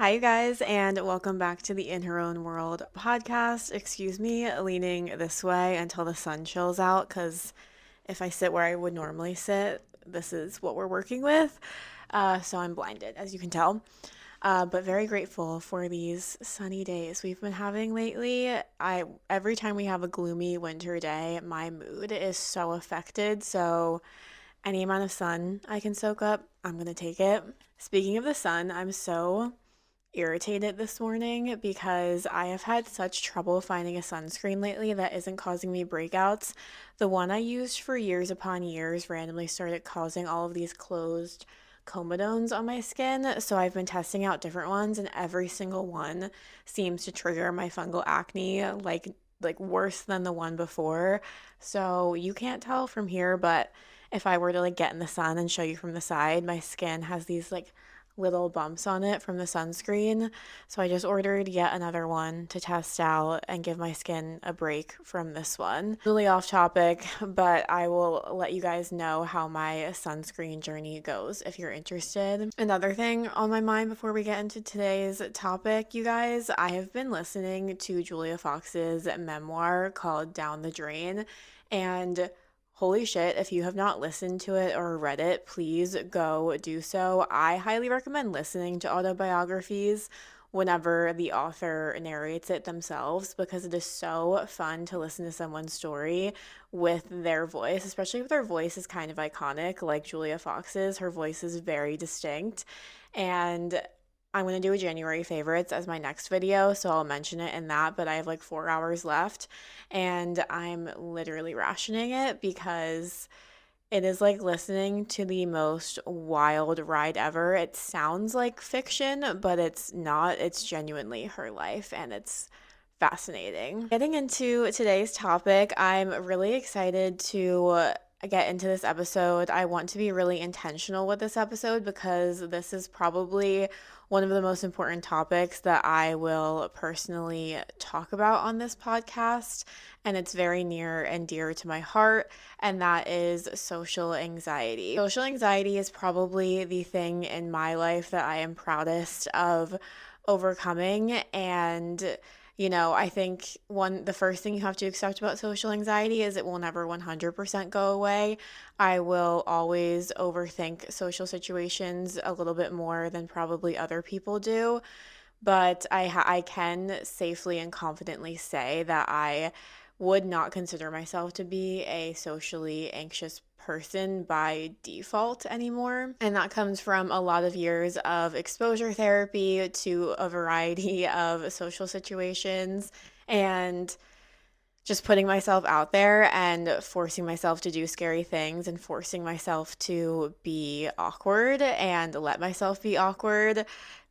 Hi, you guys, and welcome back to the In Her Own World podcast. Excuse me, leaning this way until the sun chills out because if I sit where I would normally sit, this is what we're working with. So I'm blinded, as you can tell. But very grateful for these sunny days we've been having lately. I every time we have a gloomy winter day, my mood is so affected. So any amount of sun I can soak up, I'm gonna take it. Speaking of the sun, I'm so irritated this morning because I have had such trouble finding a sunscreen lately that isn't causing me breakouts. The one I used for years upon years randomly started causing all of these closed comedones on my skin. So I've been testing out different ones, and every single one seems to trigger my fungal acne like worse than the one before. So you can't tell from here, but if I were to like get in the sun and show you from the side, my skin has these like little bumps on it from the sunscreen. So I just ordered yet another one to test out and give my skin a break from this one. Really off topic, but I will let you guys know how my sunscreen journey goes if you're interested. Another thing on my mind before we get into today's topic, you guys, I have been listening to Julia Fox's memoir called Down the Drain, and holy shit, if you have not listened to it or read it, please go do so. I highly recommend listening to autobiographies whenever the author narrates it themselves because it is so fun to listen to someone's story with their voice, especially if their voice is kind of iconic, like Julia Fox's. Her voice is very distinct. And I'm going to do a January favorites as my next video, so I'll mention it in that, but I have like 4 hours left and I'm literally rationing it because it is like listening to the most wild ride ever. It sounds like fiction, but it's not. It's genuinely her life and it's fascinating. Getting into today's topic, I'm really excited to get into this episode. I want to be really intentional with this episode because this is probably one of the most important topics that I will personally talk about on this podcast, and it's very near and dear to my heart, and that is social anxiety. Social anxiety is probably the thing in my life that I am proudest of overcoming, and I think the first thing you have to accept about social anxiety is it will never 100% go away. I will always overthink social situations a little bit more than probably other people do, but I can safely and confidently say that I would not consider myself to be a socially anxious person by default anymore. And that comes from a lot of years of exposure therapy to a variety of social situations and just putting myself out there and forcing myself to do scary things and forcing myself to be awkward and let myself be awkward.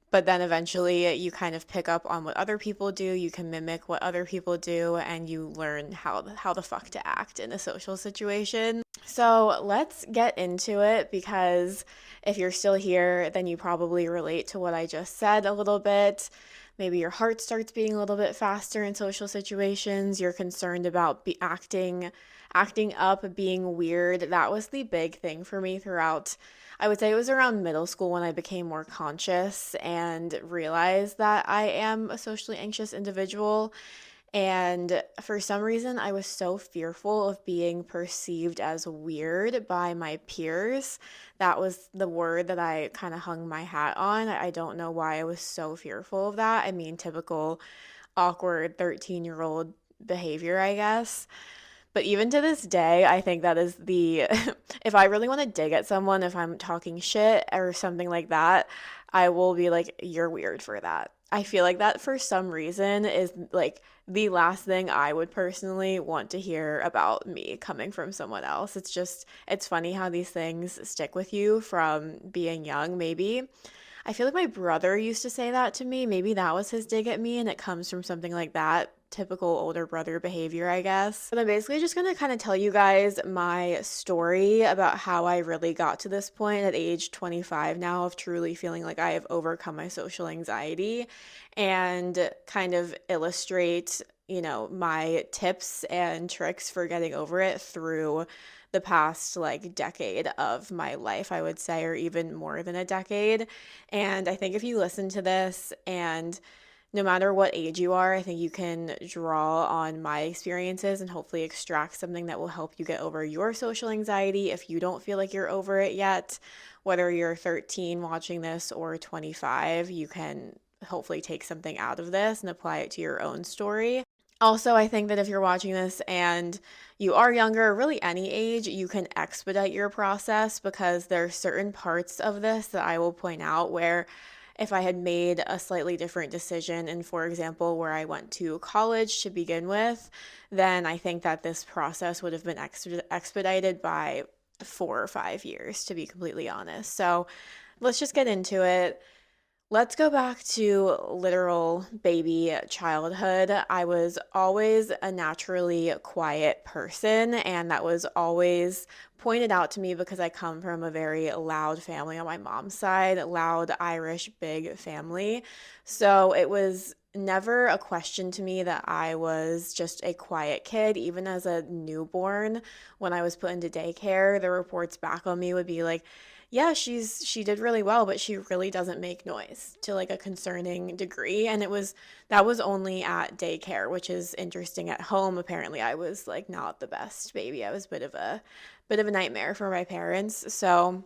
But then eventually you kind of pick up on what other people do, you can mimic what other people do, and you learn how the fuck to act in a social situation. So let's get into it because if you're still here, then you probably relate to what I just said a little bit. Maybe your heart starts beating a little bit faster in social situations. You're concerned about acting up, being weird. That was the big thing for me throughout. I would say it was around middle school when I became more conscious and realized that I am a socially anxious individual. And for some reason, I was so fearful of being perceived as weird by my peers. That was the word that I kind of hung my hat on. I don't know why I was so fearful of that. I mean, typical awkward 13-year-old behavior, I guess. But even to this day, I think that is if I really want to dig at someone, if I'm talking shit or something like that, I will be like, you're weird for that. I feel like that for some reason is like the last thing I would personally want to hear about me coming from someone else. It's funny how these things stick with you from being young, maybe. I feel like my brother used to say that to me. Maybe that was his dig at me, and it comes from something like that. Typical older brother behavior, I guess. But I'm basically just gonna kind of tell you guys my story about how I really got to this point at age 25 now of truly feeling like I have overcome my social anxiety and kind of illustrate my tips and tricks for getting over it through the past like decade of my life, I would say, or even more than a decade. And I think if you listen to this, and no matter what age you are, I think you can draw on my experiences and hopefully extract something that will help you get over your social anxiety if you don't feel like you're over it yet. Whether you're 13 watching this or 25, you can hopefully take something out of this and apply it to your own story. Also, I think that if you're watching this and you are younger, really any age, you can expedite your process because there are certain parts of this that I will point out where if I had made a slightly different decision, and for example, where I went to college to begin with, then I think that this process would have been expedited by 4 or 5 years, to be completely honest. So let's just get into it. Let's go back to literal baby childhood. I was always a naturally quiet person, and that was always pointed out to me because I come from a very loud family on my mom's side, loud Irish big family. So it was never a question to me that I was just a quiet kid. Even as a newborn, when I was put into daycare, the reports back on me would be like, yeah, she did really well, but she really doesn't make noise to like a concerning degree. And that was only at daycare, which is interesting. At home, apparently I was like not the best baby. I was a bit of a nightmare for my parents. So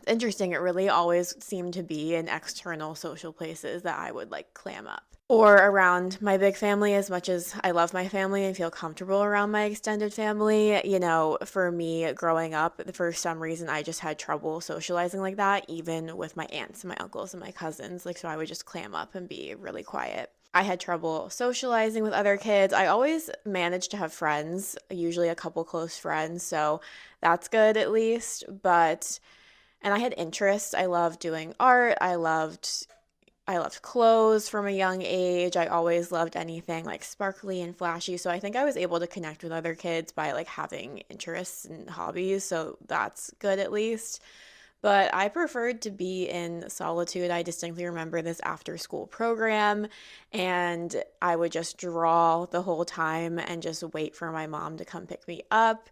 interesting. It really always seemed to be in external social places that I would like clam up. Or around my big family, as much as I love my family and feel comfortable around my extended family. For me growing up, for some reason, I just had trouble socializing like that, even with my aunts and my uncles and my cousins. Like, so I would just clam up and be really quiet. I had trouble socializing with other kids. I always managed to have friends, usually a couple close friends, so that's good at least. And I had interests. I loved doing art. I loved clothes from a young age. I always loved anything like sparkly and flashy. So I think I was able to connect with other kids by like having interests and hobbies. So that's good at least. But I preferred to be in solitude. I distinctly remember this after school program, and I would just draw the whole time and just wait for my mom to come pick me up.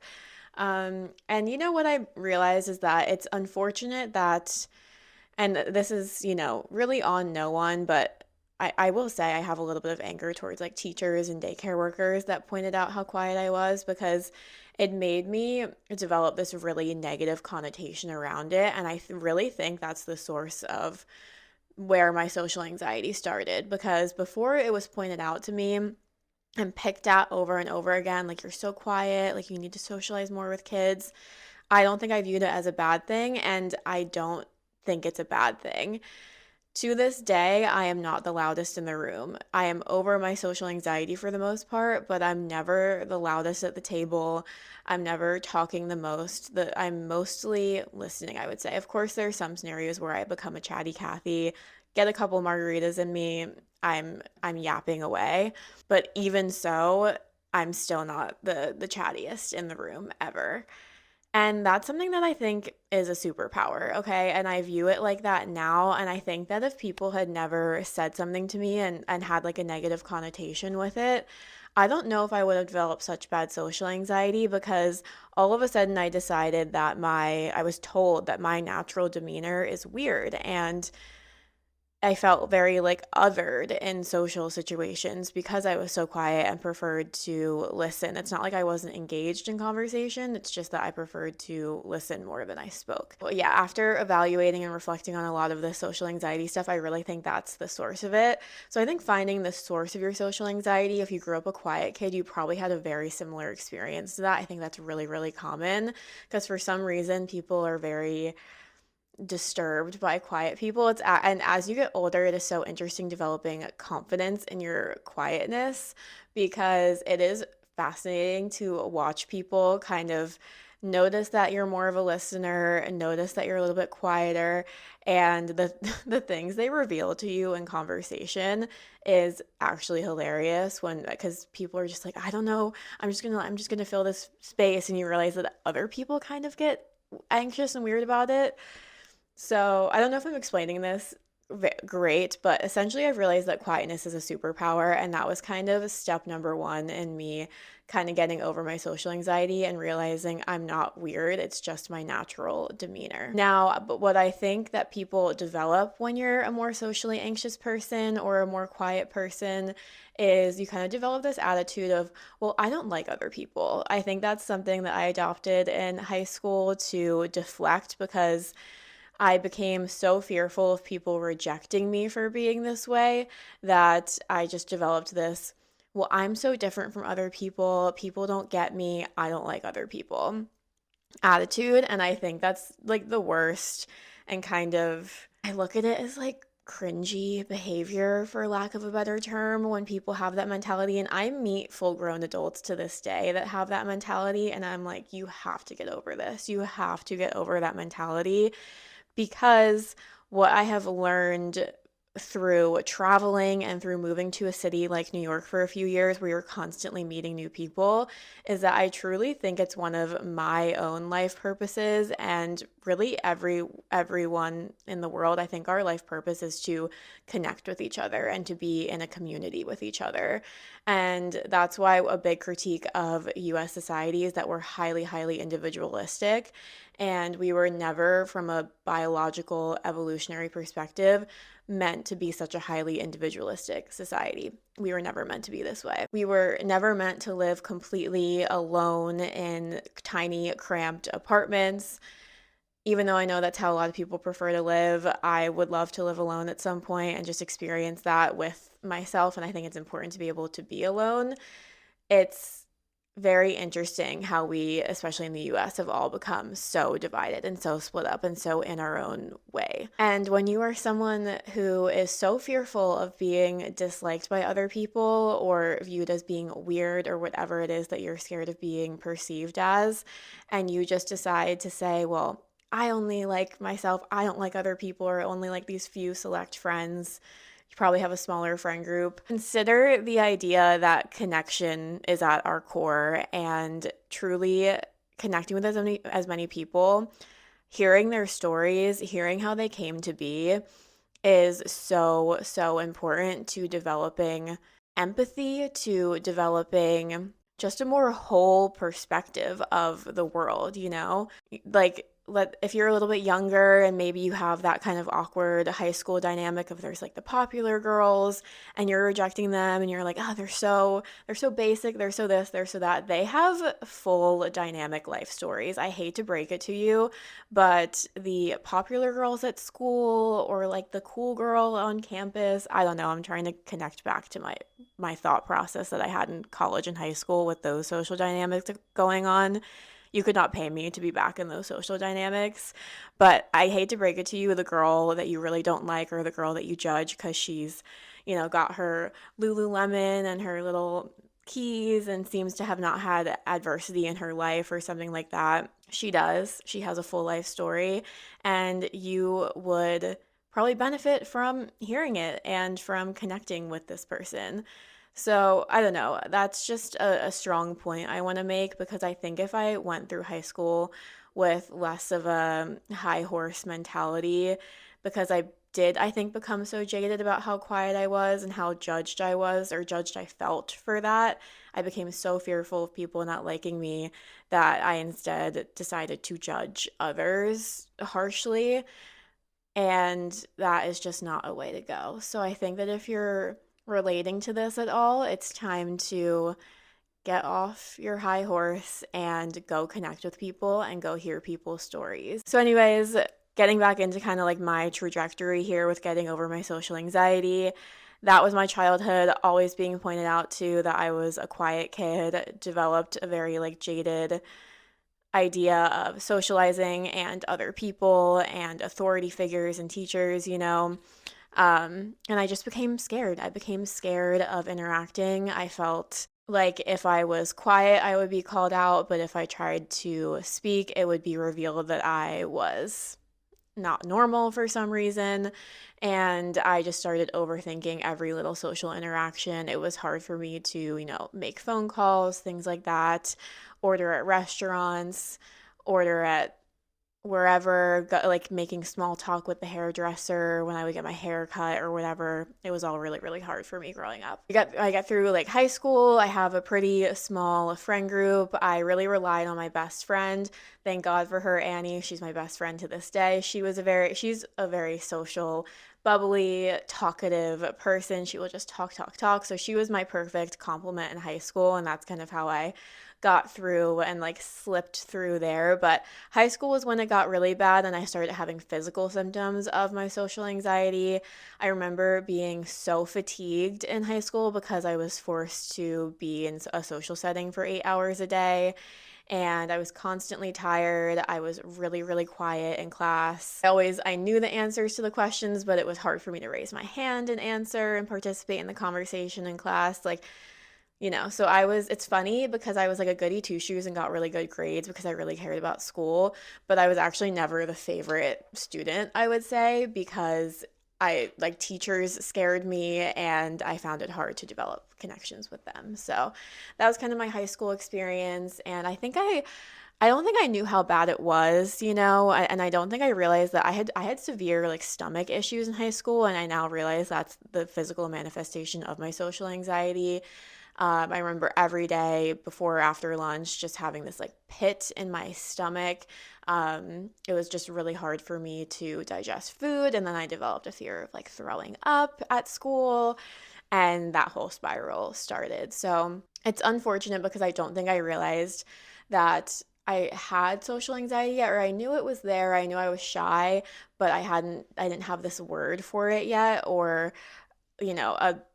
And what I realized is that it's unfortunate that, and this is, really on no one, but I will say I have a little bit of anger towards like teachers and daycare workers that pointed out how quiet I was because it made me develop this really negative connotation around it. And really think that's the source of where my social anxiety started because before it was pointed out to me and picked at over and over again, like, you're so quiet, like, you need to socialize more with kids. I don't think I viewed it as a bad thing, and I don't think it's a bad thing. To this day, I am not the loudest in the room. I am over my social anxiety for the most part, but I'm never the loudest at the table. I'm never talking the most. I'm mostly listening, I would say. Of course, there are some scenarios where I become a chatty Cathy, get a couple margaritas in me, I'm yapping away. But even so, I'm still not the chattiest in the room ever. And that's something that I think is a superpower, okay? And I view it like that now. And I think that if people had never said something to me and had like a negative connotation with it, I don't know if I would have developed such bad social anxiety because all of a sudden I decided that I was told that my natural demeanor is weird. And I felt very like othered in social situations because I was so quiet and preferred to listen. It's not like I wasn't engaged in conversation, it's just that I preferred to listen more than I spoke. But yeah, after evaluating and reflecting on a lot of the social anxiety stuff, I really think that's the source of it. So I think finding the source of your social anxiety, if you grew up a quiet kid, you probably had a very similar experience to that. I think that's really, really common because for some reason people are very disturbed by quiet people. And as you get older, it is so interesting developing confidence in your quietness because it is fascinating to watch people kind of notice that you're more of a listener and notice that you're a little bit quieter, and the the things they reveal to you in conversation is actually hilarious when because people are just like, I don't know, I'm just gonna fill this space, and you realize that other people kind of get anxious and weird about it. So I don't know if I'm explaining this great, but essentially I've realized that quietness is a superpower, and that was kind of step number one in me kind of getting over my social anxiety and realizing I'm not weird, it's just my natural demeanor. Now, but what I think that people develop when you're a more socially anxious person or a more quiet person is you kind of develop this attitude of, well, I don't like other people. I think that's something that I adopted in high school to deflect because I became so fearful of people rejecting me for being this way that I just developed this, well, I'm so different from other people. People don't get me. I don't like other people attitude. And I think that's like the worst and kind of, I look at it as like cringy behavior, for lack of a better term, when people have that mentality. And I meet full grown adults to this day that have that mentality. And I'm like, you have to get over this. You have to get over that mentality because what I have learned through traveling and through moving to a city like New York for a few years where you're constantly meeting new people is that I truly think it's one of my own life purposes, and really everyone in the world. I think our life purpose is to connect with each other and to be in a community with each other. And that's why a big critique of US society is that we're highly individualistic, and we were never, from a biological evolutionary perspective, meant to be such a highly individualistic society. We were never meant to be this way. We were never meant to live completely alone in tiny, cramped apartments. Even though I know that's how a lot of people prefer to live, I would love to live alone at some point and just experience that with myself. And I think it's important to be able to be alone. It's very interesting how we, especially in the US, have all become so divided and so split up and so in our own way. And when you are someone who is so fearful of being disliked by other people or viewed as being weird or whatever it is that you're scared of being perceived as, and you just decide to say, well, I only like myself, I don't like other people, or only like these few select friends, you probably have a smaller friend group. Consider the idea that connection is at our core, and truly connecting with as many people, hearing their stories, hearing how they came to be is so important to developing empathy, to developing just a more whole perspective of the world, you know? Like, if you're a little bit younger and maybe you have that kind of awkward high school dynamic of there's like the popular girls and you're rejecting them and you're like, oh, they're so basic, they're so this, they're so that. They have full dynamic life stories. I hate to break it to you, but the popular girls at school or like the cool girl on campus, I don't know, I'm trying to connect back to my thought process that I had in college and high school with those social dynamics going on. You could not pay me to be back in those social dynamics. But I hate to break it to you, the girl that you really don't like or the girl that you judge because she's, got her Lululemon and her little keys and seems to have not had adversity in her life or something like that. She does. She has a full life story, and you would probably benefit from hearing it and from connecting with this person. So I don't know. That's just a strong point I want to make because I think if I went through high school with less of a high horse mentality, because I did, I think, become so jaded about how quiet I was and how judged I was or judged I felt for that, I became so fearful of people not liking me that I instead decided to judge others harshly. And that is just not a way to go. So I think that if you're relating to this at all, it's time to get off your high horse and go connect with people and go hear people's stories. So, anyways, getting back into kind of like my trajectory here with getting over my social anxiety. That was my childhood, always being pointed out to that I was a quiet kid, developed a very like jaded idea of socializing and other people and authority figures and teachers. And I just became scared. I became scared of interacting. I felt like if I was quiet, I would be called out, but if I tried to speak, it would be revealed that I was not normal for some reason. And I just started overthinking every little social interaction. It was hard for me to, make phone calls, things like that, order at restaurants, order at wherever, like making small talk with the hairdresser when I would get my hair cut or whatever. It was all really, really hard for me growing up. I got through like high school. I have a pretty small friend group. I really relied on my best friend. Thank God for her, Annie. She's my best friend to this day. She's a very social, bubbly, talkative person. She will just talk, talk, talk. So she was my perfect complement in high school, and that's kind of how I got through and like slipped through there. But high school was when it got really bad and I started having physical symptoms of my social anxiety. I remember being so fatigued in high school because I was forced to be in a social setting for 8 hours a day. And I was constantly tired. I was really, really quiet in class. I knew the answers to the questions, but it was hard for me to raise my hand and answer and participate in the conversation in class. So it's funny because I was like a goody two shoes and got really good grades because I really cared about school, but I was actually never the favorite student, I would say, because like teachers scared me and I found it hard to develop connections with them. So that was kind of my high school experience. And I don't think I knew how bad it was, and I don't think I realized that I had severe like stomach issues in high school, and I now realize that's the physical manifestation of my social anxiety. I remember every day before or after lunch just having this like pit in my stomach. It was just really hard for me to digest food. And then I developed a fear of like throwing up at school. And that whole spiral started. So it's unfortunate because I don't think I realized that I had social anxiety yet, or I knew it was there. I knew I was shy, but I didn't have this word for it yet, or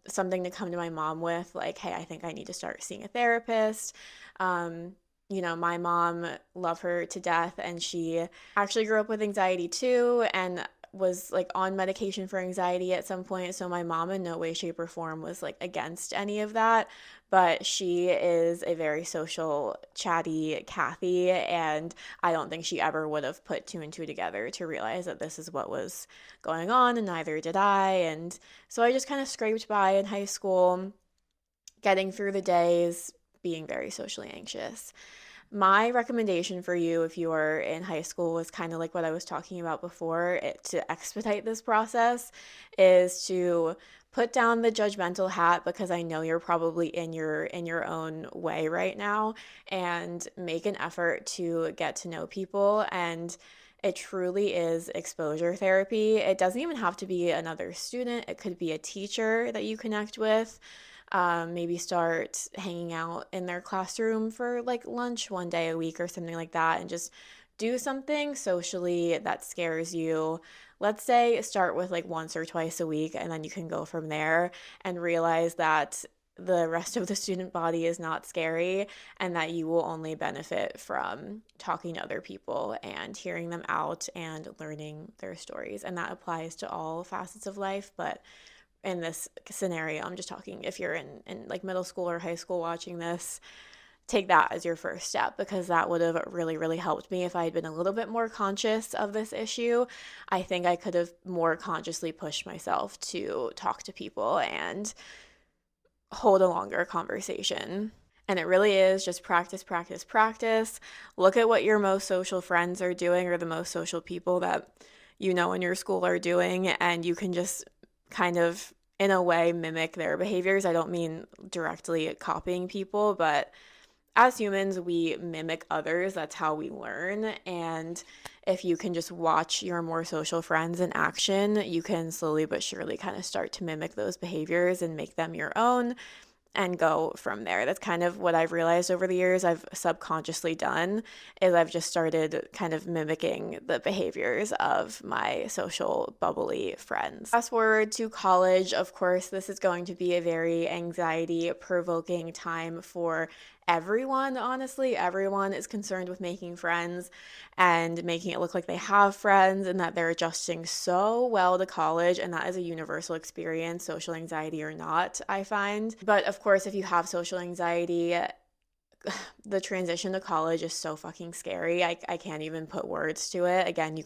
something to come to my mom with, like, hey, I think I need to start seeing a therapist. My mom, love her to death, and she actually grew up with anxiety too, and was like on medication for anxiety at some point. So my mom in no way, shape, or form was like against any of that. But she is a very social, chatty Kathy, and I don't think she ever would have put two and two together to realize that this is what was going on, and neither did I. And so I just kind of scraped by in high school, getting through the days, being very socially anxious. My recommendation for you if you are in high school was kind of like what I was talking about before, to expedite this process is to put down the judgmental hat, because I know you're probably in your own way right now, and make an effort to get to know people. And it truly is exposure therapy. It doesn't even have to be another student. It could be a teacher that you connect with. Maybe start hanging out in their classroom for like lunch one day a week or something like that, and just do something socially that scares you. Let's say start with like once or twice a week, and then you can go from there and realize that the rest of the student body is not scary, and that you will only benefit from talking to other people and hearing them out and learning their stories. And that applies to all facets of life, but in this scenario, I'm just talking if you're in like middle school or high school watching this, take that as your first step, because that would have really, really helped me if I had been a little bit more conscious of this issue. I think I could have more consciously pushed myself to talk to people and hold a longer conversation. And it really is just practice, practice, practice. Look at what your most social friends are doing, or the most social people that in your school are doing, and you can just kind of, in a way, mimic their behaviors. I don't mean directly copying people, but as humans, we mimic others. That's how we learn. And if you can just watch your more social friends in action, you can slowly but surely kind of start to mimic those behaviors and make them your own and go from there. That's kind of what I've realized over the years I've subconsciously done, is I've just started kind of mimicking the behaviors of my social bubbly friends. Fast forward to college, of course, this is going to be a very anxiety provoking time for everyone. Honestly, everyone is concerned with making friends and making it look like they have friends and that they're adjusting so well to college, and that is a universal experience, social anxiety or not, I find. But of course, if you have social anxiety, the transition to college is so fucking scary. I can't even put words to it. Again, you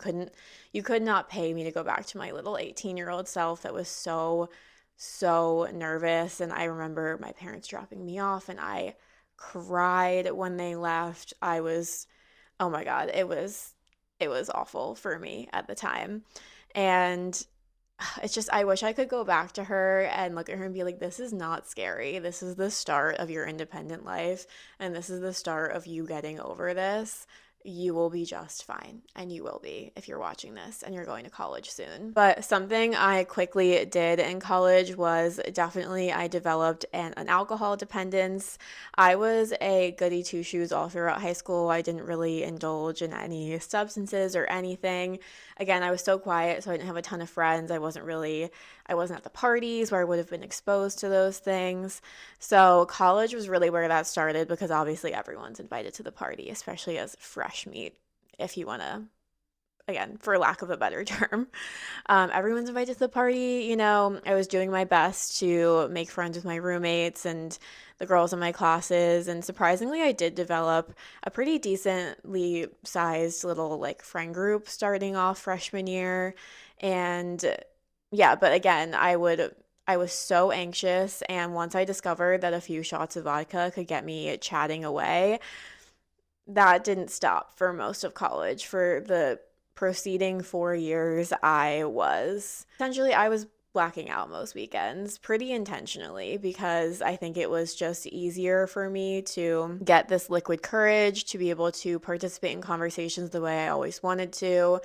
could not pay me to go back to my little 18-year-old self that was so nervous. And I remember my parents dropping me off, and I cried when they left. Oh my God, it was, it was awful for me at the time. And it's just, I wish I could go back to her and look at her and be like, this is not scary. This is the start of your independent life. And this is the start of you getting over this. You will be just fine. And you will be if you're watching this and you're going to college soon. But something I quickly did in college was definitely I developed an alcohol dependence. I was a goody two shoes all throughout high school. I didn't really indulge in any substances or anything. Again, I was so quiet, so I didn't have a ton of friends. I wasn't at the parties where I would have been exposed to those things. So college was really where that started because obviously everyone's invited to the party, especially as fresh meat, if you want to, again, for lack of a better term. Everyone's invited to the party. I was doing my best to make friends with my roommates and the girls in my classes. And surprisingly, I did develop a pretty decently sized little like friend group starting off freshman year. And yeah, but again, I was so anxious. And once I discovered that a few shots of vodka could get me chatting away, that didn't stop for most of college. For the preceding 4 years, I was blacking out most weekends pretty intentionally because I think it was just easier for me to get this liquid courage to be able to participate in conversations the way I always wanted to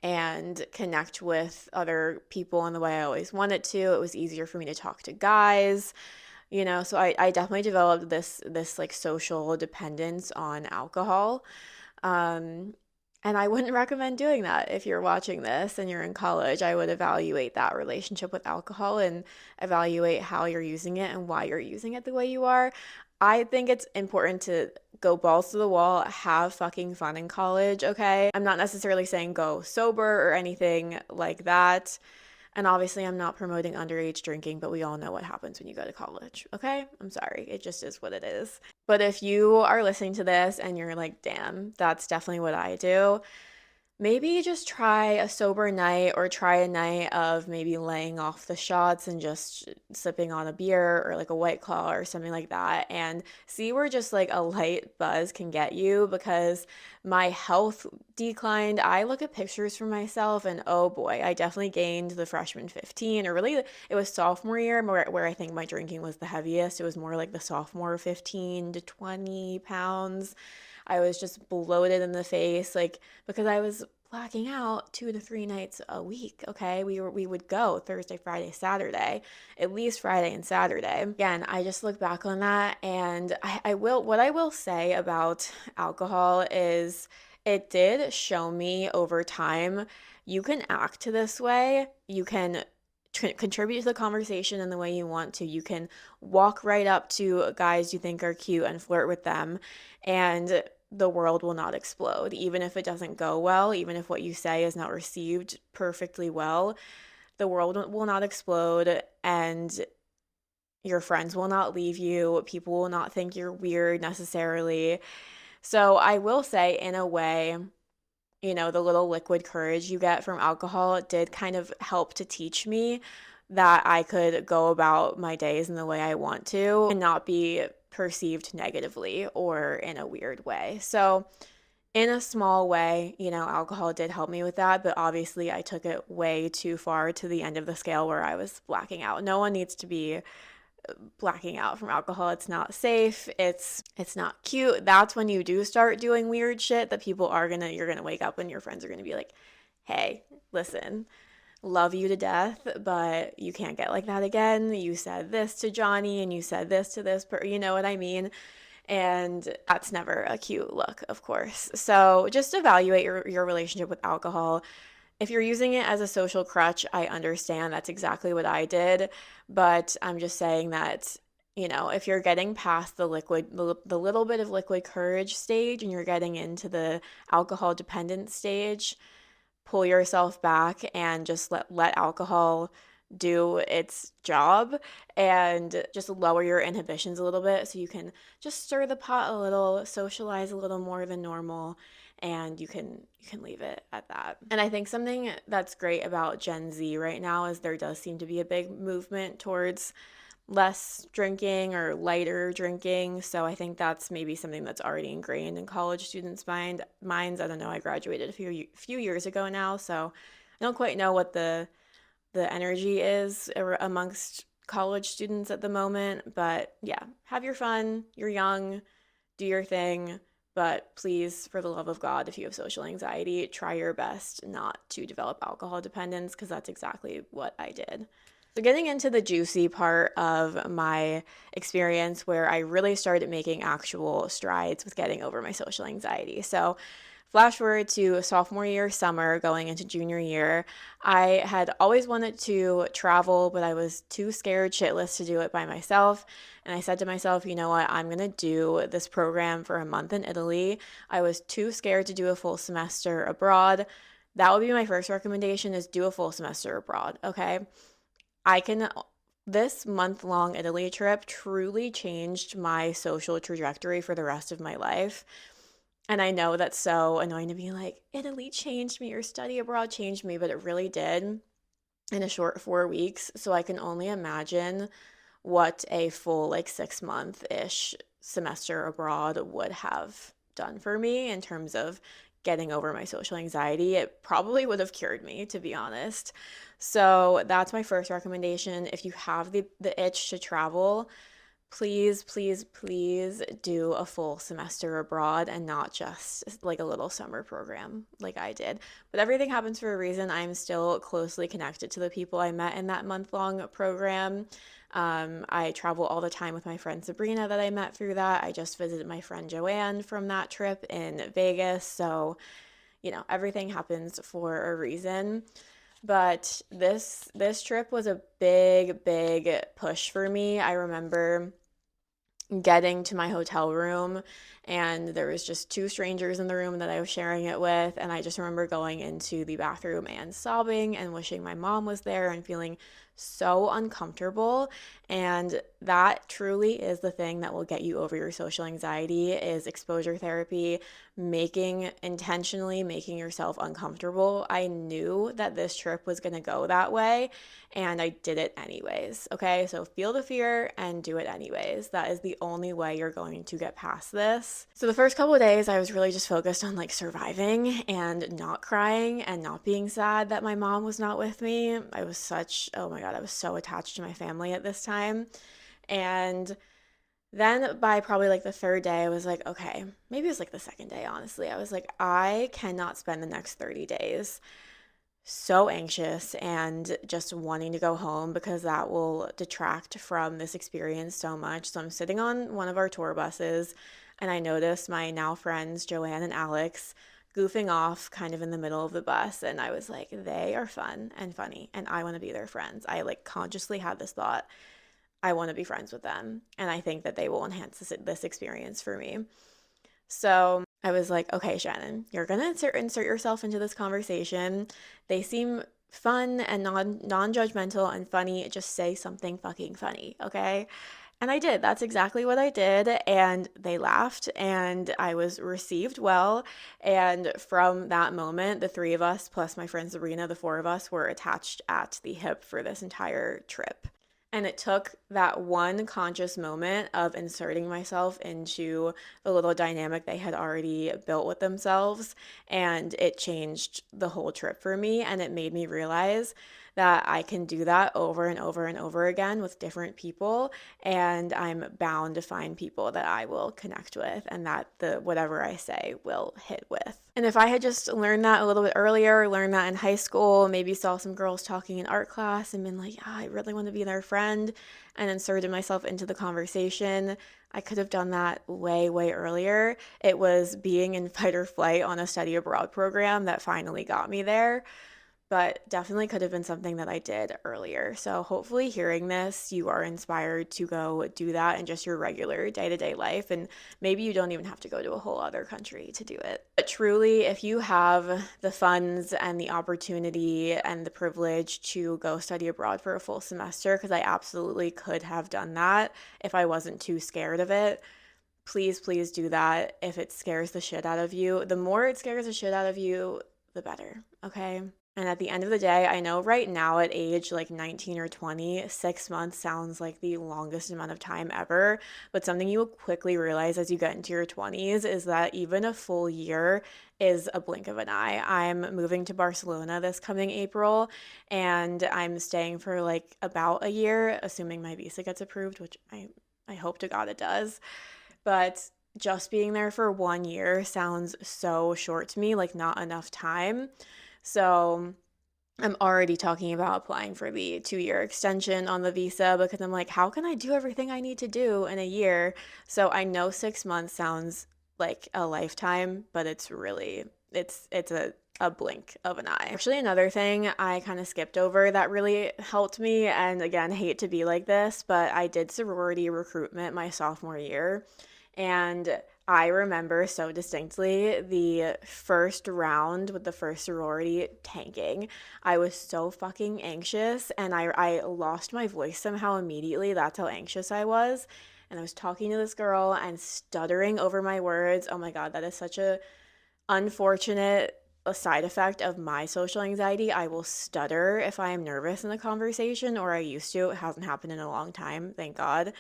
and connect with other people in the way I always wanted to. It was easier for me to talk to guys. So I definitely developed this like social dependence on alcohol. Um, and I wouldn't recommend doing that if you're watching this and you're in college. I would evaluate that relationship with alcohol and evaluate how you're using it and why you're using it the way you are. I think it's important to go balls to the wall, have fucking fun in college, okay? I'm not necessarily saying go sober or anything like that. And obviously, I'm not promoting underage drinking, but we all know what happens when you go to college, okay? I'm sorry. It just is what it is. But if you are listening to this and you're like, damn, that's definitely what I do, maybe just try a sober night or try a night of maybe laying off the shots and just sipping on a beer or like a White Claw or something like that and see where just like a light buzz can get you because my health declined. I look at pictures for myself and oh boy, I definitely gained the freshman 15 or really it was sophomore year where I think my drinking was the heaviest. It was more like the sophomore 15 to 20 pounds. I was just bloated in the face, like because I was blacking out 2 to 3 nights a week. Okay, we would go Thursday, Friday, Saturday, at least Friday and Saturday. Again, I just look back on that, and what I will say about alcohol is it did show me over time you can act this way. You can contribute to the conversation in the way you want to. You can walk right up to guys you think are cute and flirt with them, and the world will not explode. Even if it doesn't go well, even if what you say is not received perfectly well, the world will not explode and your friends will not leave you. People will not think you're weird necessarily. So I will say, in a way, the little liquid courage you get from alcohol did kind of help to teach me that I could go about my days in the way I want to and not be perceived negatively or in a weird way. So, in a small way, alcohol did help me with that, but obviously I took it way too far to the end of the scale where I was blacking out. No one needs to be blacking out from alcohol. It's not safe. It's not cute. That's when you do start doing weird shit that you're gonna wake up and your friends are gonna be like, hey, listen, love you to death, but you can't get like that again. You said this to Johnny and you said this to you know what I mean? And that's never a cute look, of course. So just evaluate your relationship with alcohol. If you're using it as a social crutch, I understand that's exactly what I did. But I'm just saying that, if you're getting past the little bit of liquid courage stage and you're getting into the alcohol dependent stage, pull yourself back and just let alcohol do its job and just lower your inhibitions a little bit so you can just stir the pot a little, socialize a little more than normal, and you can leave it at that. And I think something that's great about Gen Z right now is there does seem to be a big movement towards less drinking or lighter drinking. So I think that's maybe something that's already ingrained in college students' minds. I don't know. I graduated a few years ago now, so I don't quite know what the energy is amongst college students at the moment. But yeah, have your fun. You're young, do your thing. But please, for the love of God, if you have social anxiety, try your best not to develop alcohol dependence, because that's exactly what I did. So, getting into the juicy part of my experience where I really started making actual strides with getting over my social anxiety. So, flash forward to sophomore year summer going into junior year. I had always wanted to travel, but I was too scared shitless to do it by myself. And I said to myself, you know what, I'm going to do this program for a month in Italy. I was too scared to do a full semester abroad. That would be my first recommendation, is do a full semester abroad, okay? I can This month-long Italy trip truly changed my social trajectory for the rest of my life. And I know that's so annoying to be like, Italy changed me or study abroad changed me, but it really did in a short 4 weeks. So I can only imagine what a full like 6 month-ish semester abroad would have done for me in terms of getting over my social anxiety. It probably would have cured me, to be honest. So that's my first recommendation. If you have the itch to travel, please, please, please do a full semester abroad and not just like a little summer program like I did. But everything happens for a reason. I'm still closely connected to the people I met in that month-long program. I travel all the time with my friend Sabrina that I met through that. I just visited my friend Joanne from that trip in Vegas. So, everything happens for a reason. But this trip was a big, big push for me. I remember getting to my hotel room, and there was just two strangers in the room that I was sharing it with, and I just remember going into the bathroom and sobbing and wishing my mom was there and feeling so uncomfortable. And that truly is the thing that will get you over your social anxiety, is exposure therapy, intentionally making yourself uncomfortable. I knew that this trip was going to go that way, and I did it anyways. Okay, so feel the fear and do it anyways. That is the only way you're going to get past this. So the first couple of days, I was really just focused on like surviving and not crying and not being sad that my mom was not with me. Oh my God, I was so attached to my family at this time. And then by probably like the third day, I was like, okay, maybe it was like the second day, honestly. I was like, I cannot spend the next 30 days so anxious and just wanting to go home, because that will detract from this experience so much. So I'm sitting on one of our tour buses, and I noticed my now friends, Joanne and Alex, goofing off kind of in the middle of the bus. And I was like, they are fun and funny, and I want to be their friends. I like consciously had this thought, I want to be friends with them, and I think that they will enhance this experience for me. So I was like, okay, Shannon, you're gonna insert yourself into this conversation. They seem fun and non-judgmental and funny. Just say something fucking funny, okay? And I did. That's exactly what I did. And they laughed, and I was received well. And from that moment, the three of us, plus my friend Sabrina, the four of us, were attached at the hip for this entire trip. And it took that one conscious moment of inserting myself into the little dynamic they had already built with themselves. And it changed the whole trip for me. And it made me realize that I can do that over and over and over again with different people. And I'm bound to find people that I will connect with, and that the whatever I say will hit with. And if I had just learned that a little bit earlier, learned that in high school, maybe saw some girls talking in art class and been like, I really want to be their friend, and inserted myself into the conversation, I could have done that way, way earlier. It was being in fight or flight on a study abroad program that finally got me there, but definitely could have been something that I did earlier. So hopefully hearing this, you are inspired to go do that in just your regular day-to-day life. And maybe you don't even have to go to a whole other country to do it. But truly, if you have the funds and the opportunity and the privilege to go study abroad for a full semester, because I absolutely could have done that if I wasn't too scared of it, please, please do that. If it scares the shit out of you, the more it scares the shit out of you, the better, okay? And at the end of the day, I know right now at age like 19 or 20, 6 months sounds like the longest amount of time ever. But something you will quickly realize as you get into your 20s is that even a full year is a blink of an eye. I'm moving to Barcelona this coming April, and I'm staying for like about a year, assuming my visa gets approved, which I hope to God it does. But just being there for 1 year sounds so short to me, like not enough time. So I'm already talking about applying for the 2 year extension on the visa because I'm like, how can I do everything I need to do in a year? So I know 6 months sounds like a lifetime, but it's really, it's a blink of an eye. Actually, another thing I kind of skipped over that really helped me, and again, hate to be like this, but I did sorority recruitment my sophomore year. And I remember so distinctly the first round with the first sorority tanking. I was so fucking anxious and I lost my voice somehow immediately. That's how anxious I was. And I was talking to this girl and stuttering over my words. Oh my God, that is such a unfortunate a side effect of my social anxiety. I will stutter if I am nervous in a conversation, or I used to. It hasn't happened in a long time, thank God.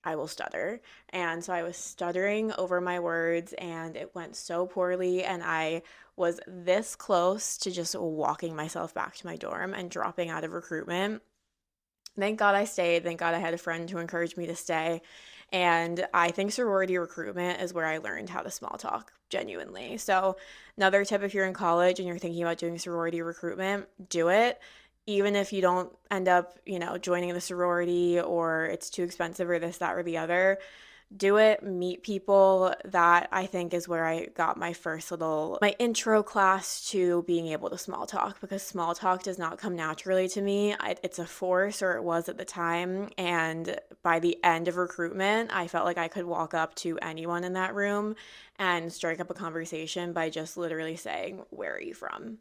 I will stutter. And so I was stuttering over my words and it went so poorly. And I was this close to just walking myself back to my dorm and dropping out of recruitment. Thank God I stayed. Thank God I had a friend who encouraged me to stay. And I think sorority recruitment is where I learned how to small talk genuinely. So, another tip if you're in college and you're thinking about doing sorority recruitment, do it. Even if you don't end up, joining the sorority or it's too expensive or this, that, or the other, do it, meet people. That I think is where I got my first my intro class to being able to small talk, because small talk does not come naturally to me. It's a force, or it was at the time. And by the end of recruitment, I felt like I could walk up to anyone in that room and strike up a conversation by just literally saying, "Where are you from?"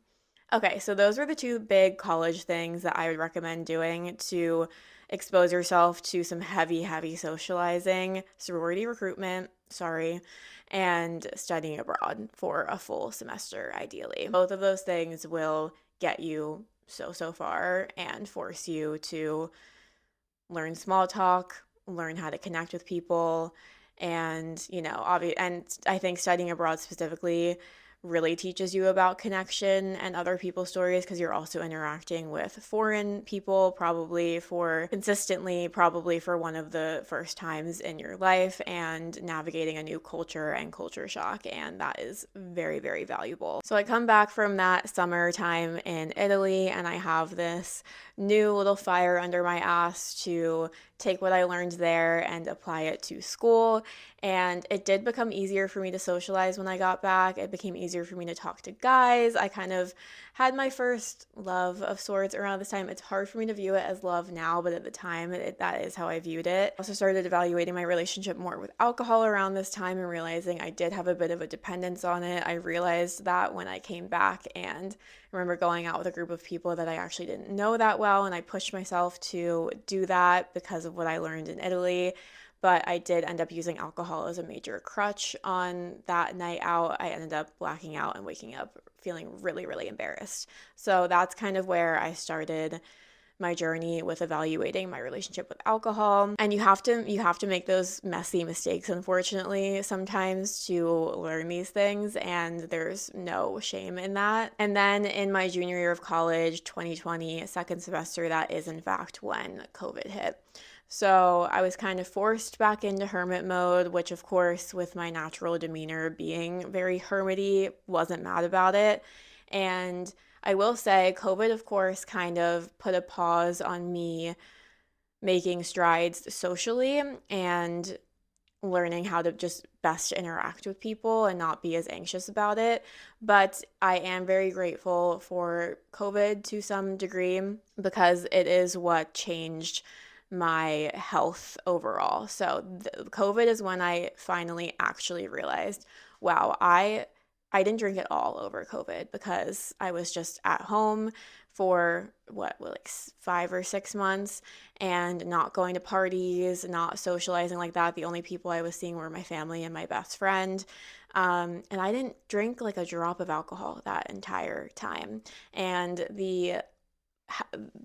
Okay, so those were the two big college things that I would recommend doing to expose yourself to some heavy, heavy socializing, sorority recruitment, sorry, and studying abroad for a full semester, ideally. Both of those things will get you so far and force you to learn small talk, learn how to connect with people, and and I think studying abroad specifically really teaches you about connection and other people's stories, because you're also interacting with foreign people probably for consistently, probably for one of the first times in your life, and navigating a new culture and culture shock, and that is very, very valuable. So I come back from that summertime in Italy and I have this new little fire under my ass to take what I learned there and apply it to school. And it did become easier for me to socialize when I got back. It became easier for me to talk to guys. I kind of had my first love of sorts around this time. It's hard for me to view it as love now, but at the time, that is how I viewed it. I also started evaluating my relationship more with alcohol around this time and realizing I did have a bit of a dependence on it. I realized that when I came back, and I remember going out with a group of people that I actually didn't know that well, and I pushed myself to do that because of what I learned in Italy. But I did end up using alcohol as a major crutch on that night out. I ended up blacking out and waking up feeling really, really embarrassed. So that's kind of where I started my journey with evaluating my relationship with alcohol. And you have to make those messy mistakes, unfortunately, sometimes to learn these things, and there's no shame in that. And then in my junior year of college, 2020, second semester, that is in fact when COVID hit. So I was kind of forced back into hermit mode, which of course, with my natural demeanor being very hermity, wasn't mad about it. And I will say, COVID, of course, kind of put a pause on me making strides socially and learning how to just best interact with people and not be as anxious about it. But I am very grateful for COVID to some degree, because it is what changed my health overall. So COVID is when I finally actually realized, wow, I I didn't drink at all over COVID because I was just at home for like 5 or 6 months and not going to parties, not socializing like that. The only people I was seeing were my family and my best friend. And I didn't drink like a drop of alcohol that entire time. And the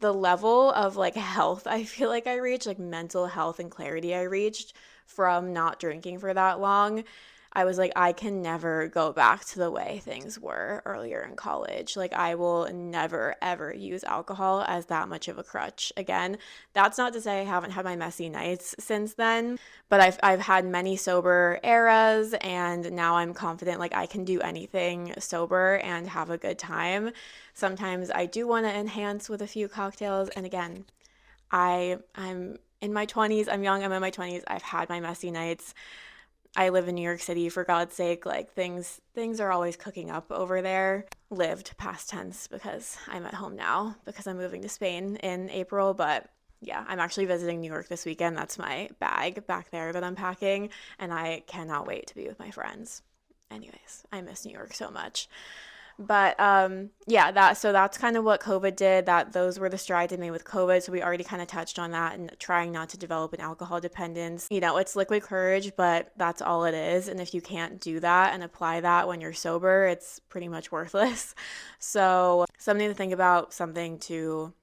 level of like health I feel like I reached, like mental health and clarity I reached from not drinking for that long, I was like, I can never go back to the way things were earlier in college. Like, I will never, ever use alcohol as that much of a crutch again. That's not to say I haven't had my messy nights since then, but I've had many sober eras, and now I'm confident like I can do anything sober and have a good time. Sometimes I do want to enhance with a few cocktails, and again, I'm in my 20s. I'm young. I'm in my 20s. I've had my messy nights. I live in New York City, for God's sake. Like things are always cooking up over there. Lived past tense because I'm at home now because I'm moving to Spain in April, but yeah, I'm actually visiting New York this weekend. That's my bag back there that I'm packing, and I cannot wait to be with my friends. Anyways, I miss New York so much. But yeah, that's kind of what COVID did. That those were the strides I made with COVID. So we already kind of touched on that and trying not to develop an alcohol dependence. You know, it's liquid courage, but that's all it is. And if you can't do that and apply that when you're sober, it's pretty much worthless. So something to think about, something to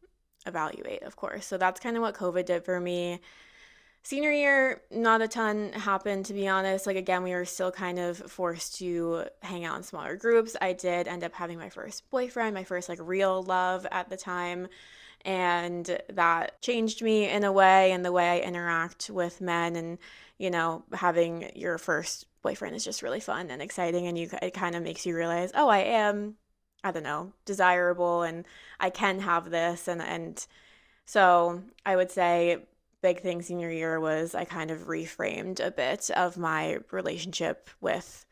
evaluate, of course. So that's kind of what COVID did for me. Senior year, not a ton happened, to be honest. Like, again, we were still kind of forced to hang out in smaller groups. I did end up having my first boyfriend, my first like real love at the time. And that changed me in a way, and the way I interact with men. And, you know, having your first boyfriend is just really fun and exciting. And it kind of makes you realize, oh, I don't know, desirable, and I can have this. And so I would say big thing senior year was I kind of reframed a bit of my relationship with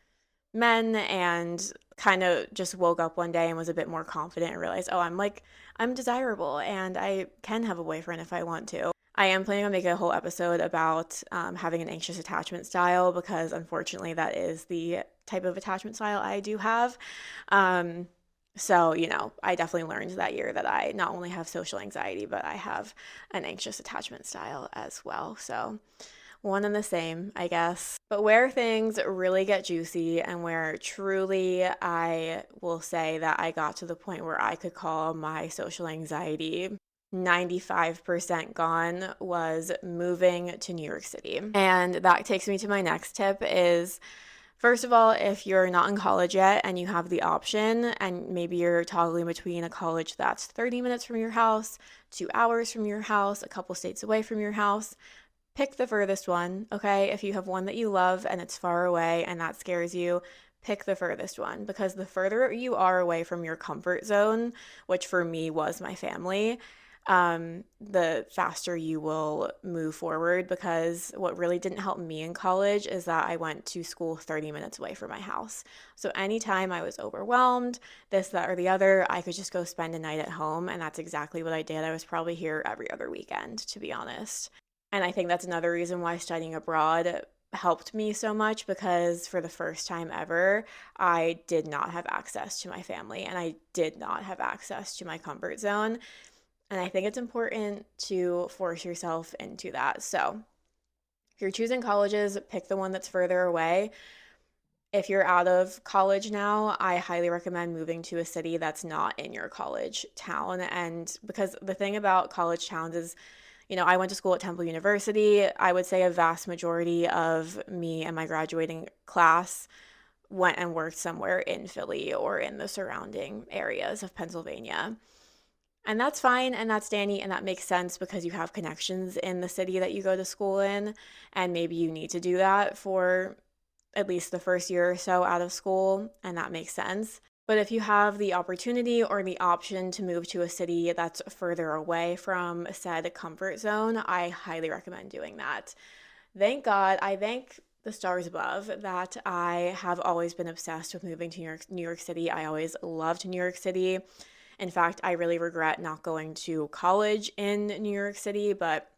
men, and kind of just woke up one day and was a bit more confident and realized, oh, I'm desirable and I can have a boyfriend if I want to. I am planning on making a whole episode about having an anxious attachment style, because unfortunately that is the type of attachment style I do have. Um, so, you know, I definitely learned that year that I not only have social anxiety, but I have an anxious attachment style as well. So, one and the same, I guess. But where things really get juicy, and where truly I will say that I got to the point where I could call my social anxiety 95% gone, was moving to New York City. And that takes me to my next tip is, first of all, if you're not in college yet and you have the option, and maybe you're toggling between a college that's 30 minutes from your house, 2 hours from your house, a couple states away from your house, pick the furthest one, okay? If you have one that you love and it's far away and that scares you, pick the furthest one, because the further you are away from your comfort zone, which for me was my family, the faster you will move forward. Because what really didn't help me in college is that I went to school 30 minutes away from my house. So anytime I was overwhelmed, this, that, or the other, I could just go spend a night at home. And that's exactly what I did. I was probably here every other weekend, to be honest. And I think that's another reason why studying abroad helped me so much, because for the first time ever, I did not have access to my family and I did not have access to my comfort zone. And I think it's important to force yourself into that. So if you're choosing colleges, pick the one that's further away. If you're out of college now, I highly recommend moving to a city that's not in your college town. And because the thing about college towns is, you know, I went to school at Temple University. I would say a vast majority of me and my graduating class went and worked somewhere in Philly or in the surrounding areas of Pennsylvania. And that's fine and that's dandy and that makes sense, because you have connections in the city that you go to school in, and maybe you need to do that for at least the first year or so out of school, and that makes sense. But if you have the opportunity or the option to move to a city that's further away from said comfort zone, I highly recommend doing that. Thank God, I thank the stars above that I have always been obsessed with moving to New York City. I always loved New York City. In fact, I really regret not going to college in New York City, but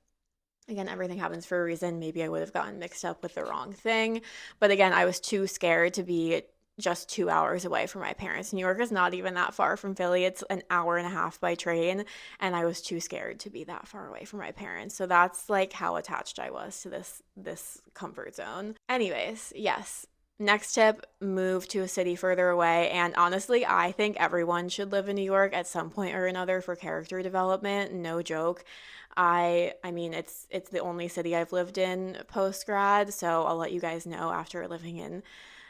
again, everything happens for a reason. Maybe I would have gotten mixed up with the wrong thing. But again, I was too scared to be just 2 hours away from my parents. New York is not even that far from Philly. It's an hour and a half by train, and I was too scared to be that far away from my parents. So that's like how attached I was to this comfort zone. Anyways, yes. Next tip, move to a city further away. And honestly, I think everyone should live in New York at some point or another for character development. No joke. I mean it's the only city I've lived in post grad, so I'll let you guys know after living in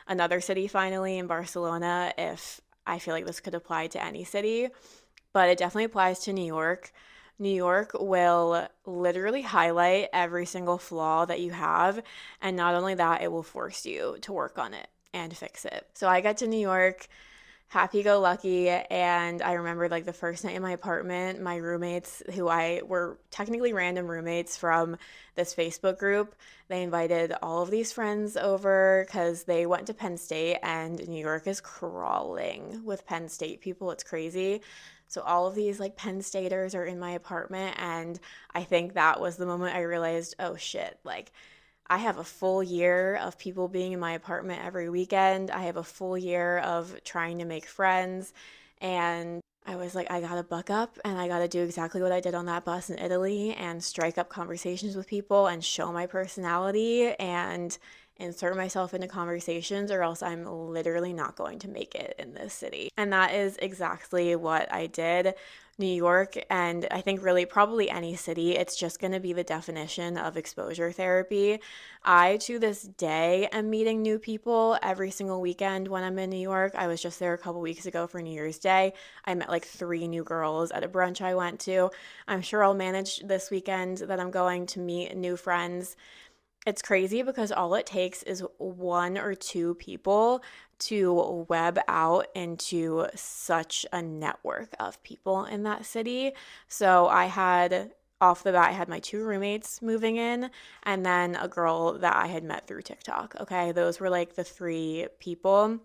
another city finally in Barcelona if I feel like this could apply to any city, but it definitely applies to New York. New York will literally highlight every single flaw that you have, and not only that, it will force you to work on it and fix it. So I got to New York happy go lucky, and I remember like the first night in my apartment, my roommates, who I were technically random roommates from this Facebook group, they invited all of these friends over because they went to Penn State, and New York is crawling with Penn State people. It's crazy. So all of these like Penn Staters are in my apartment, and I think that was the moment I realized, oh shit, like I have a full year of people being in my apartment every weekend. I have a full year of trying to make friends. And I was like, I gotta buck up and I gotta do exactly what I did on that bus in Italy and strike up conversations with people and show my personality and insert myself into conversations, or else I'm literally not going to make it in this city. And that is exactly what I did. New York, and I think really probably any city, it's just going to be the definition of exposure therapy. I, to this day, am meeting new people every single weekend when I'm in New York. I was just there a couple weeks ago for New Year's Day. I met like 3 new girls at a brunch I went to. I'm sure I'll manage this weekend that I'm going to meet new friends. It's crazy because all it takes is 1 or 2 people to web out into such a network of people in that city. So I had off the bat, I had my 2 roommates moving in and then a girl that I had met through TikTok. Okay, those were like the 3 people.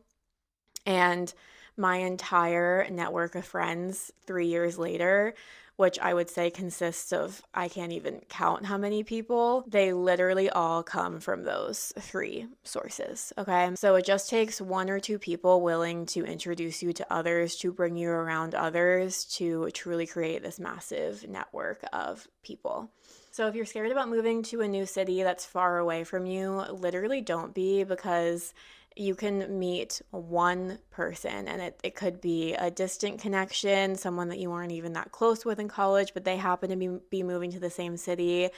And my entire network of friends 3 years later, which I would say consists of, I can't even count how many people, they literally all come from those 3 sources. Okay. So it just takes 1 or 2 people willing to introduce you to others, to bring you around others, to truly create this massive network of people. So if you're scared about moving to a new city that's far away from you, literally don't be, because you can meet one person and it could be a distant connection, someone that you weren't even that close with in college, but they happen to be moving to the same city.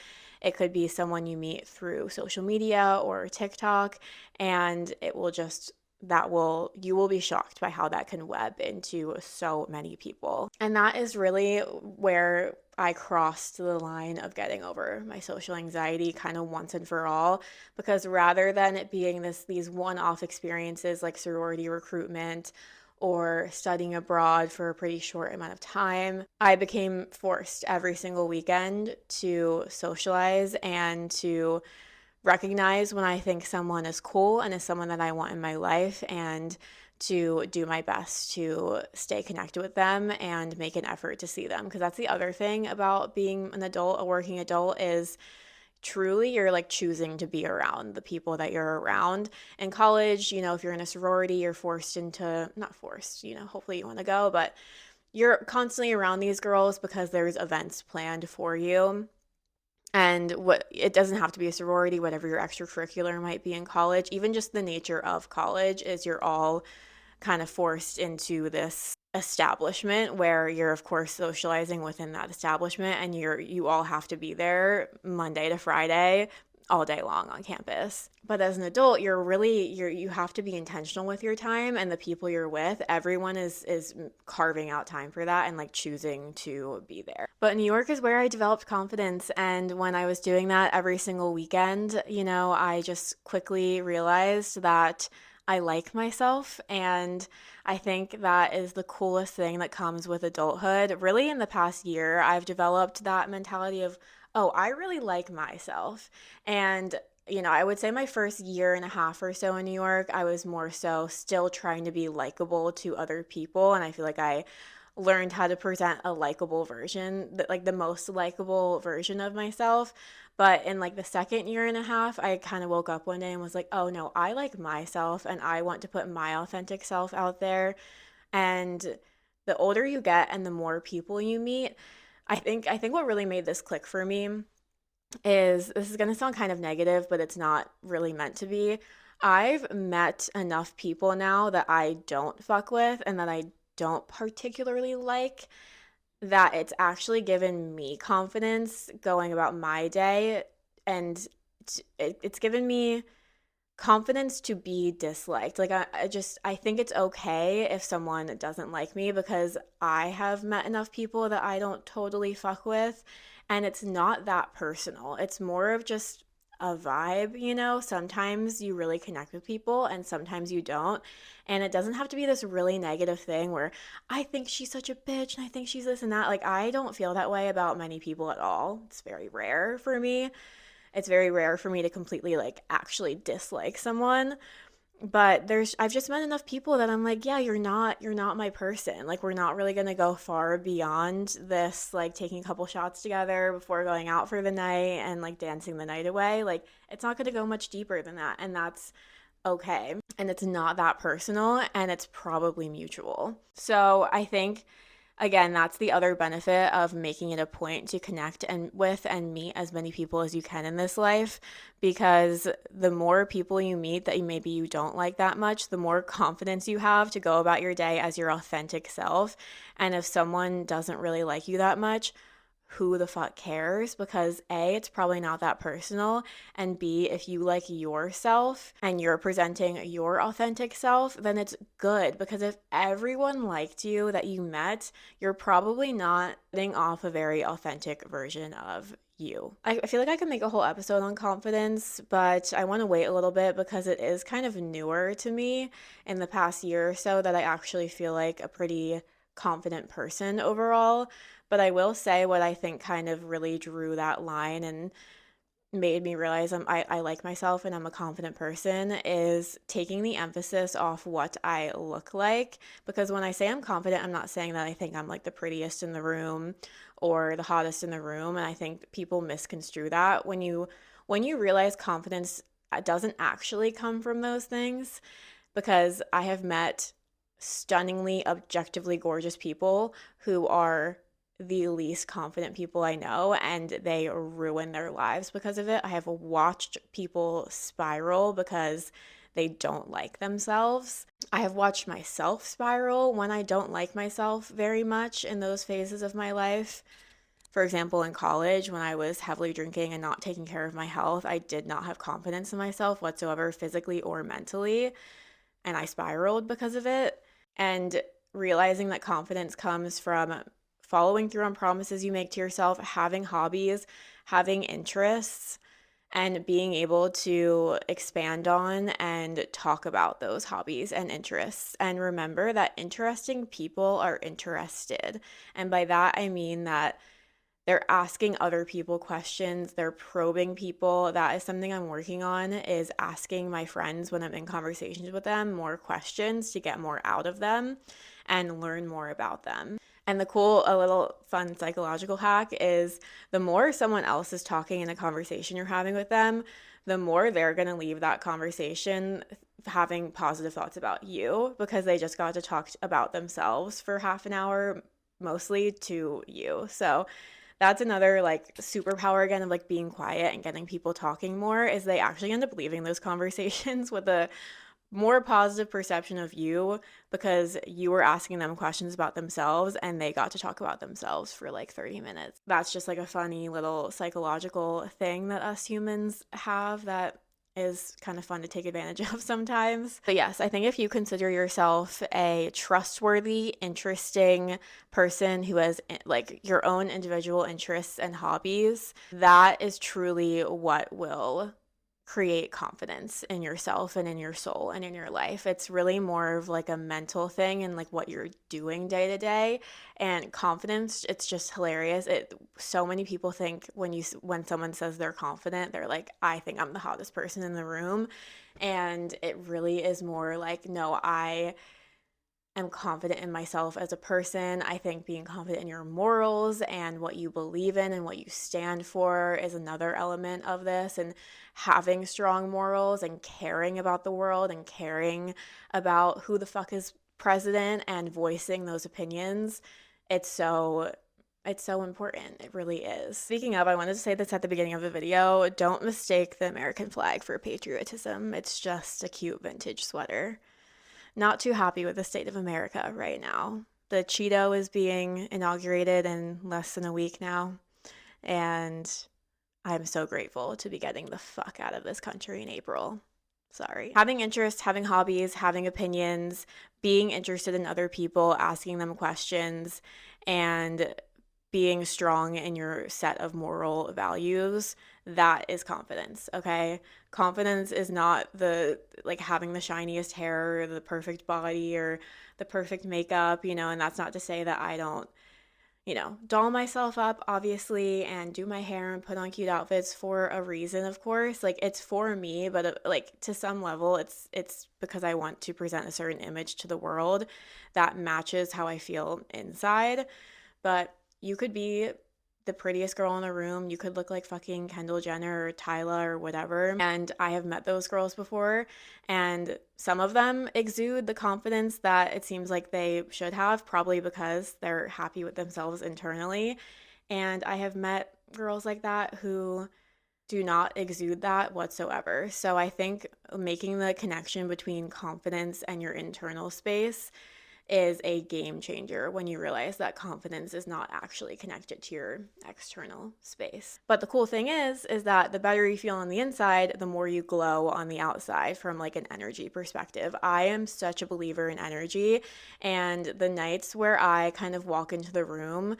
It could be someone you meet through social media or TikTok, and it will just you will be shocked by how that can web into so many people. And that is really where I crossed the line of getting over my social anxiety kind of once and for all, because rather than it being these one-off experiences like sorority recruitment or studying abroad for a pretty short amount of time, I became forced every single weekend to socialize and to recognize when I think someone is cool and is someone that I want in my life, and to do my best to stay connected with them and make an effort to see them. Because that's the other thing about being an adult, a working adult, is truly you're like choosing to be around the people that you're around. In college, if you're in a sorority, you're forced into, not forced, hopefully you want to go, but you're constantly around these girls because there's events planned for you. And what it doesn't have to be a sorority, whatever your extracurricular might be in college. Even just the nature of college is you're all kind of forced into this establishment where you're of course socializing within that establishment, and you all have to be there Monday to Friday all day long on campus. But as an adult, you have to be intentional with your time and the people you're with. Everyone is carving out time for that and like choosing to be there. But New York is where I developed confidence, and when I was doing that every single weekend, I just quickly realized that I like myself, and I think that is the coolest thing that comes with adulthood. Really, in the past year, I've developed that mentality of, oh, I really like myself. And, I would say my first year and a half or so in New York, I was more so still trying to be likable to other people. And I feel like I learned how to present a likable version, like the most likable version of myself. But in like the second year and a half, I kind of woke up one day and was like, oh no, I like myself and I want to put my authentic self out there. And the older you get and the more people you meet, I think what really made this click for me is, this is going to sound kind of negative, but it's not really meant to be. I've met enough people now that I don't fuck with and that I don't particularly like, that it's actually given me confidence going about my day. And it's given me confidence to be disliked. Like I think it's okay if someone doesn't like me, because I have met enough people that I don't totally fuck with, and it's not that personal. It's more of just a vibe, you know? Sometimes you really connect with people and sometimes you don't. And it doesn't have to be this really negative thing where I think she's such a bitch and I think she's this and that. Like, I don't feel that way about many people at all. It's very rare for me. It's very rare for me to completely like actually dislike someone. But I've just met enough people that I'm like, yeah, you're not my person. Like, we're not really gonna go far beyond this, like taking a couple shots together before going out for the night and like dancing the night away. Like, it's not gonna go much deeper than that. And that's okay. And it's not that personal, and it's probably mutual. So I think, again, that's the other benefit of making it a point to connect and with and meet as many people as you can in this life, because the more people you meet that maybe you don't like that much, the more confidence you have to go about your day as your authentic self. And if someone doesn't really like you that much, who the fuck cares? Because A, it's probably not that personal, and B, if you like yourself and you're presenting your authentic self, then it's good. Because if everyone liked you that you met, you're probably not getting off a very authentic version of you. I feel like I could make a whole episode on confidence, but I want to wait a little bit because it is kind of newer to me in the past year or so, that I actually feel like a pretty confident person overall. But I will say, what I think kind of really drew that line and made me realize I like myself and I'm a confident person, is taking the emphasis off what I look like. Because when I say I'm confident, I'm not saying that I think I'm like the prettiest in the room or the hottest in the room. And I think people misconstrue that. When you realize confidence doesn't actually come from those things, because I have met stunningly, objectively gorgeous people who are the least confident people I know, and they ruin their lives because of it. I have watched people spiral because they don't like themselves. I have watched myself spiral when I don't like myself very much in those phases of my life. For example, in college, when I was heavily drinking and not taking care of my health, I did not have confidence in myself whatsoever, physically or mentally, and I spiraled because of it. And realizing that confidence comes from following through on promises you make to yourself, having hobbies, having interests, and being able to expand on and talk about those hobbies and interests. And remember that interesting people are interested. And by that, I mean that they're asking other people questions, they're probing people. That is something I'm working on, is asking my friends when I'm in conversations with them more questions to get more out of them and learn more about them. And a little fun psychological hack is, the more someone else is talking in a conversation you're having with them, the more they're going to leave that conversation having positive thoughts about you, because they just got to talk about themselves for half an hour, mostly to you. So that's another like superpower, again, of like being quiet and getting people talking more, is they actually end up leaving those conversations with a more positive perception of you, because you were asking them questions about themselves and they got to talk about themselves for like 30 minutes. That's just like a funny little psychological thing that us humans have that is kind of fun to take advantage of sometimes. But yes, I think if you consider yourself a trustworthy, interesting person who has like your own individual interests and hobbies, that is truly what will create confidence in yourself and in your soul and in your life. It's really more of like a mental thing and like what you're doing day to day. And confidence, it's just hilarious. So many people think when someone says they're confident, they're like, I think I'm the hottest person in the room. And it really is more like, no, am confident in myself as a person. I think being confident in your morals and what you believe in and what you stand for is another element of this. And having strong morals and caring about the world and caring about who the fuck is president and voicing those opinions, it's so it's so important. It really is. Speaking of, I wanted to say this at the beginning of the video. Don't mistake the American flag for patriotism. It's just a cute vintage sweater. Not too happy with the state of America right now. The Cheeto is being inaugurated in less than a week now, and I'm so grateful to be getting the fuck out of this country in April. Sorry. Having interests, having hobbies, having opinions, being interested in other people, asking them questions, and being strong in your set of moral values, that is confidence, okay? Confidence is not the like having the shiniest hair or the perfect body or the perfect makeup, and that's not to say that I don't, doll myself up, obviously, and do my hair and put on cute outfits for a reason, of course. Like, it's for me, but like to some level, it's because I want to present a certain image to the world that matches how I feel inside. But you could be the prettiest girl in the room. You could look like fucking Kendall Jenner or Tyla or whatever. And I have met those girls before, and some of them exude the confidence that it seems like they should have, probably because they're happy with themselves internally. And I have met girls like that who do not exude that whatsoever. So I think making the connection between confidence and your internal space is a game changer when you realize that confidence is not actually connected to your external space. But the cool thing is that the better you feel on the inside, the more you glow on the outside from like an energy perspective. I am such a believer in energy, and the nights where I kind of walk into the room,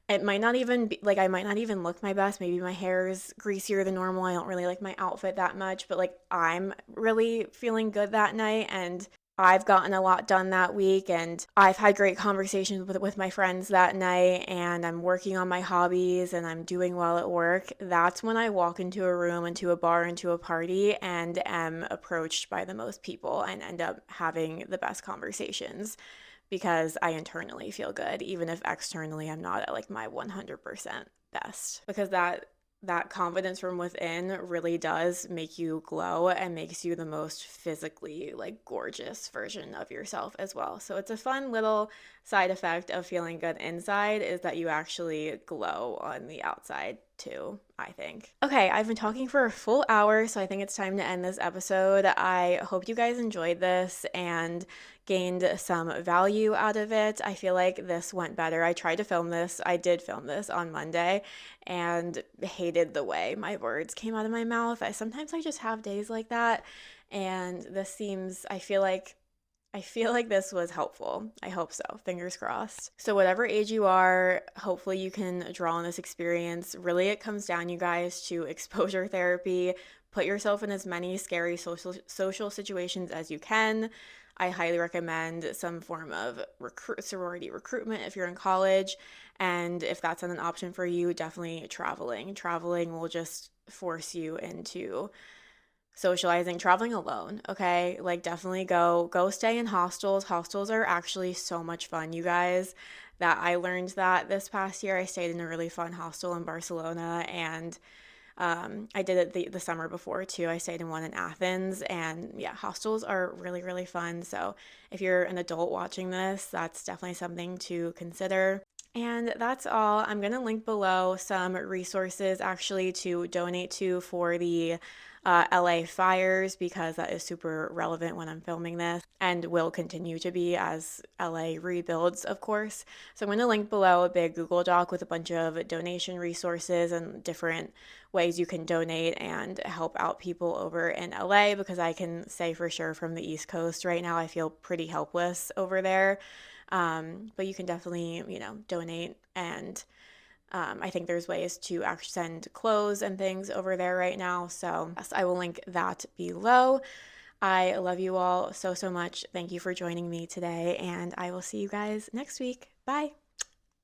it might not even be like I might not even look my best. Maybe my hair is greasier than normal. I don't really like my outfit that much, but like I'm really feeling good that night, and I've gotten a lot done that week, and I've had great conversations with my friends that night, and I'm working on my hobbies, and I'm doing well at work. That's when I walk into a room, into a bar, into a party, and am approached by the most people and end up having the best conversations because I internally feel good, even if externally I'm not at like my 100% best. Because that confidence from within really does make you glow and makes you the most physically like gorgeous version of yourself as well. So it's a fun little side effect of feeling good inside is that you actually glow on the outside too, I think. Okay, I've been talking for a full hour, so I think it's time to end this episode. I hope you guys enjoyed this and gained some value out of it. I feel like this went better. I tried to film this. I did film this on Monday and hated the way my words came out of my mouth. Sometimes I just have days like that, and I feel like this was helpful. I hope so. Fingers crossed. So whatever age you are, hopefully you can draw on this experience. Really, it comes down, you guys, to exposure therapy. Put yourself in as many scary social situations as you can. I highly recommend some form of sorority recruitment if you're in college. And if that's not an option for you, definitely traveling. Traveling will just force you into socializing, traveling alone, okay? Like definitely go stay in hostels. Hostels are actually so much fun, you guys. That I learned that this past year. I stayed in a really fun hostel in Barcelona, and I did it the summer before too. I stayed in one in Athens, and yeah, hostels are really, really fun. So if you're an adult watching this, that's definitely something to consider. And that's all. I'm going to link below some resources actually to donate to for the LA fires because that is super relevant when I'm filming this and will continue to be as LA rebuilds, of course. So I'm going to link below a big Google Doc with a bunch of donation resources and different ways you can donate and help out people over in LA because I can say for sure from the East Coast right now, I feel pretty helpless over there. But you can definitely, donate, and I think there's ways to actually send clothes and things over there right now. So yes, I will link that below. I love you all so, so much. Thank you for joining me today, and I will see you guys next week. Bye.